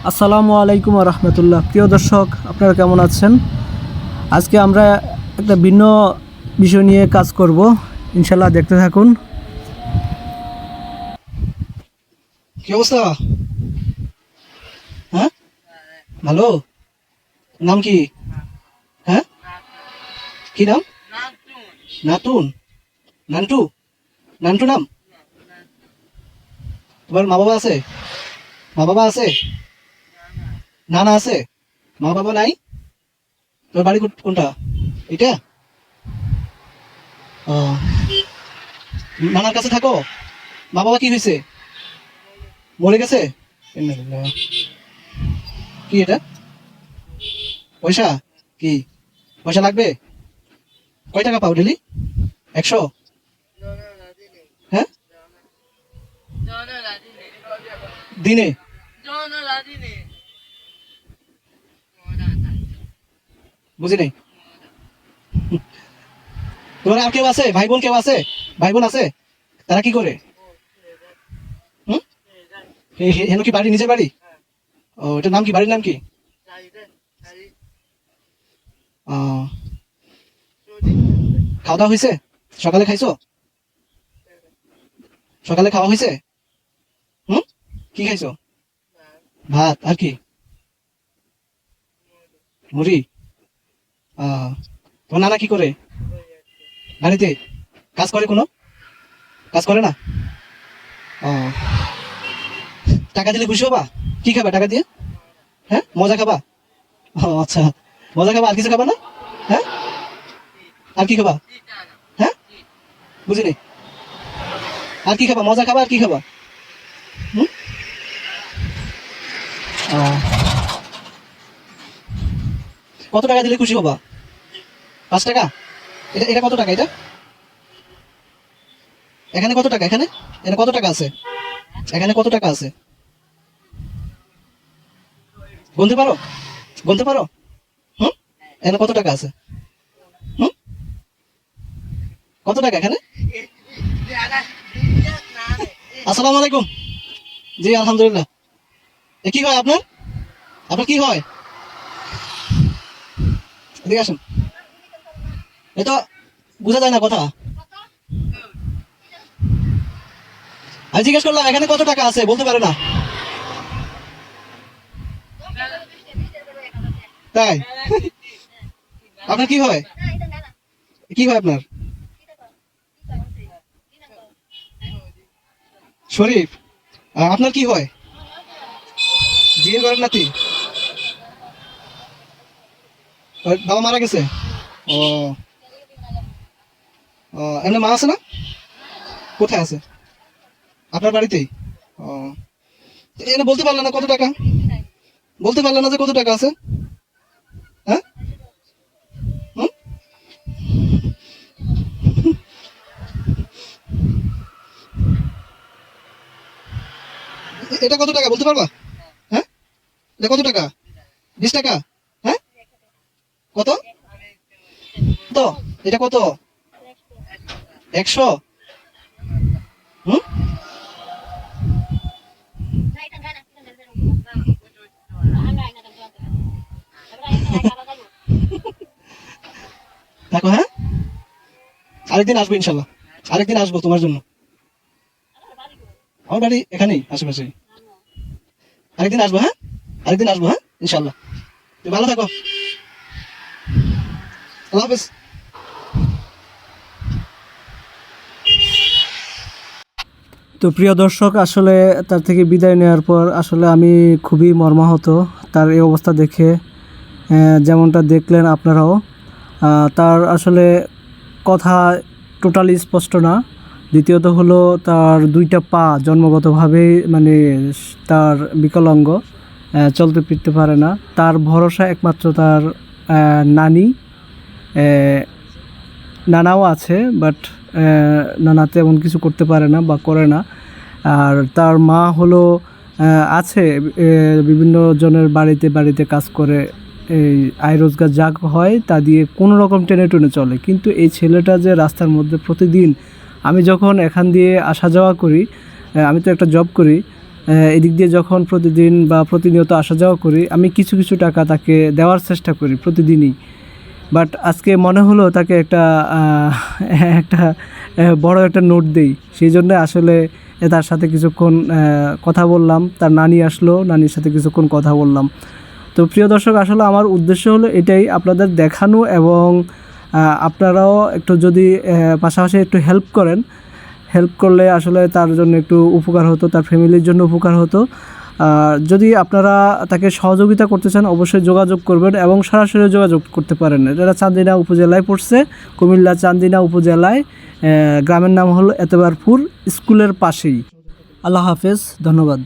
আসসালামু আলাইকুম রহমতুল্লাহ। প্রিয় দর্শক, আপনারা কেমন আছেন? আজকে আমরা একটা ভিন্ন বিষয় নিয়ে কাজ করব, ইনশাল্লাহ দেখতে থাকুন। কি অবস্থা? হ্যাঁ, ভালো। নাম কি? হ্যাঁ, কি নাম? নাতুন? নান্টু? নান্টু নাম? তোমার মা বাবা আছে? মা বাবা আছে? নানা আছে? মা বাবা নাই? তোর বাড়ি কোনটা? এটা? ও, নানার কাছে থাকো? মা বাবা কি হয়েছে? মরে গেছে? ইন্নালিল্লাহ। কি এটা? পয়সা? কি পয়সা লাগবে? কয় টাকা পাও ডেলি? 100? হ্যাঁ, দিনে? বুঝি নাই। তোমার আর কেউ আছে? ভাই বোন কেউ আছে? ভাই বোন আছে? তারা কি করে? হুম, হেন কি বাড়ি, নিজের বাড়ি? ও, এটার নাম কি, বাড়ির নাম কি? আহ, খাওয়া দাওয়া হয়েছে? সকালে খাইছো? সকালে খাওয়া হয়েছে? হুম, কি খাইছো? ভাত আর কি? মুড়ি? তোমার নানা কি করে? বাড়িতে কাজ করে? কোনো কাজ করে না? আহ, টাকা দিলে খুশি হবা? কি খাবা টাকা দিয়ে? হ্যাঁ, মজা খাবা? ও আচ্ছা, মজা খাবা, আর কিছু খাবা না? হ্যাঁ, আর কি খাবা? হ্যাঁ, বুঝিনি। আর কি খাবা? মজা খাবা আর কি খাবা? হুম, কত টাকা দিলে খুশি হবা? 5 টাকা? এটা এটা কত টাকা? এটা এখানে কত টাকা? এখানে এখানে কত টাকা আছে? এখানে কত টাকা আছে? গুনতে পারো? গুনতে পারো? হুম, এখানে কত টাকা আছে? হুম, কত টাকা এখানে? আসসালামু আলাইকুম। জি আলহামদুলিল্লাহ। এ কি হয় আপনার? আপনার কি হয়? এদিকে আসুন। এ তো বোঝা যায় না কথা। আমি জিজ্ঞেস করলাম এখানে কত টাকা আছে, বলতে পারে না। তাই? আপনার কি হয়? কি হয় আপনার? শরীফ? আপনার কি হয়? জিজ্ঞেস করেন নাতি? ওর বাবা মারা গেছে? ও, এমনি মা আছে না? কোথায় আছে? আপনার বাড়িতেই? ও, এনে বলতে পারলেন না কত টাকা? বলতে পারলেন না যে কত টাকা আছে? হ্যাঁ, হুম? এটা কত টাকা বলতে পারবা? হ্যাঁ, এটা কত টাকা? 20 টাকা? হ্যাঁ, কত? কত? এটা কত? 100? হুম, দেখো। হ্যাঁ, আরেকদিন আসবো ইনশাল্লাহ। আরেকদিন আসবো তোমার জন্য। আমার বাড়ি এখানেই আশেপাশে। আরেকদিন আসবো। হ্যাঁ, আরেকদিন আসবো। হ্যাঁ, ইনশাল্লাহ। তুমি ভালো থাকো। আল্লাহ হাফেজ। তো প্রিয় দর্শক, আসলে তার থেকে বিদায় নেওয়ার পর আসলে আমি খুবই মর্মাহত তার এই অবস্থা দেখে। যেমনটা দেখলেন আপনারাও, তার আসলে কথা টোটালি স্পষ্ট না। দ্বিতীয়ত হলো তার দুইটা পা জন্মগতভাবেই মানে তার বিকলাঙ্গ, চলতে ফিরতে পারে না। তার ভরসা একমাত্র তার নানি। নানাও আছে, বাট নানা তেমন কিছু করতে পারে না বা করে না। আর তার মা হলো আছে, বিভিন্ন জনের বাড়িতে বাড়িতে কাজ করে, এই আয় রোজগার যা হয় তা দিয়ে কোনো রকম টেনে টুনে চলে। কিন্তু এই ছেলেটা যে রাস্তার মধ্যে প্রতিদিন, আমি যখন এখান দিয়ে আসা যাওয়া করি, আমি তো একটা জব করি, এদিক দিয়ে যখন প্রতিদিন বা প্রতিনিয়ত আসা যাওয়া করি, আমি কিছু কিছু টাকা তাকে দেওয়ার চেষ্টা করি প্রতিদিনই। বাট আজকে মনে হলো তাকে একটা একটা বড় একটা নোট দেই, সেই জন্য আসলে তার সাথে কিছুক্ষণ কথা বললাম। তার নানি আসলো, নানির সাথে কিছুক্ষণ কথা বললাম। তো প্রিয় দর্শক, আসলে আমার উদ্দেশ্য হলো এটাই, আপনাদের দেখানো এবং আপনারাও একটু যদি পাশাপাশি একটু হেল্প করলে আসলে তার জন্য একটু উপকার হতো, তার ফ্যামিলির জন্য উপকার হতো। যদি আপনারা তাকে সহযোগিতা করতে চান অবশ্যই যোগাযোগ করবেন এবং সরাসরি যোগাযোগ করতে পারেন। এটা চান্দিনা উপজেলায় পড়ছে, কুমিল্লা চান্দিনা উপজেলায়। গ্রামের নাম হলো এতবারপুর, স্কুলের পাশেই। আল্লাহ হাফেজ, ধন্যবাদ।